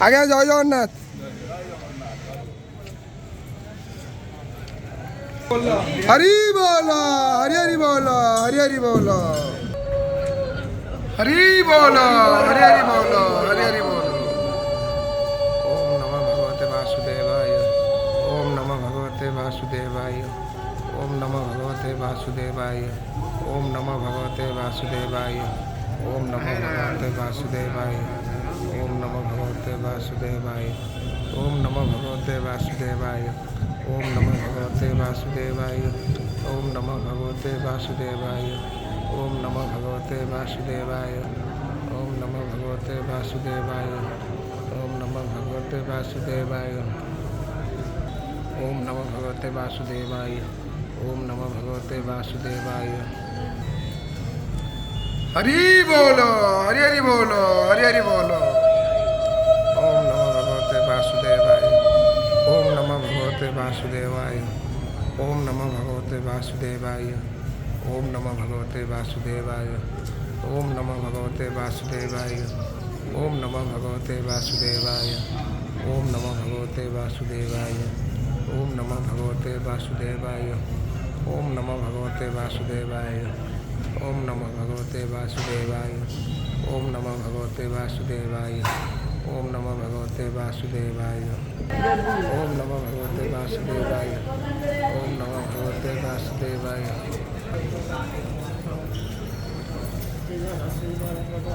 আগে জয় জগন্নাথ। হরি বল, হরি হরি বল, হরি হরি বল, হরি বল, হরি হরি বল, হরি হরি বল। ওম নমঃ ভগবতে বাসুদেবায়, ওম নমঃ ভগবতে বাসুদেবায়, ওম নমঃ ভগবতে বাসুদেবায়, ওম নমঃ ভগবতে বাসুদেবায়, ওম নমঃ ভগবতে বাসুদেবায়, ওম নমঃ ভগবতে বাসুদেবায়, ওম নমঃ ভগবতে বাসুদেবায়, ওম নমঃ ভগবতে বাসুদেবায়, ওম নমঃ ভগবতে বাসুদেবায়, ওম নমঃ ভগবতে বাসুদেবায়, ওম নমঃ ভগবতে বাসুদেবায়, ওম নমঃ ভগবতে বাসুদেবায়, ওম নমঃ ভগবতে বাসুদেবায়, ওম নমঃ ভগবতে বাসুদেবায়। হরি বল, হরি হরি বল, হরি হরি বল। ওম নমঃ ভগবতে বাসুদেবায়, ওম নমঃ ভগবতে বাসুদেবায়, ওম নমঃ ভগবতে বাসুদেবায়, ওম নমঃ ভগবতে বাসুদেবায়, ওম নমঃ ভগবতে বাসুদেবায়, ওম নমঃ ভগবতে বাসুদেবায়, ওম নমঃ ভগবতে বাসুদেবায়, ওম নমঃ ভগবতে বাসুদেবায়, ওম নমঃ ভগবতে বাসুদেবায়, ওম নমঃ ভগবতে বাসুদেবায়, ওম নমঃ ভগবতে বাসুদেবায়, ওম নমঃ ভগবতে বাসুদেবায়, ওম নমঃ ভগবতে বাসুদেবায়, ওম নমঃ ভগবতে বাসুদেবায়।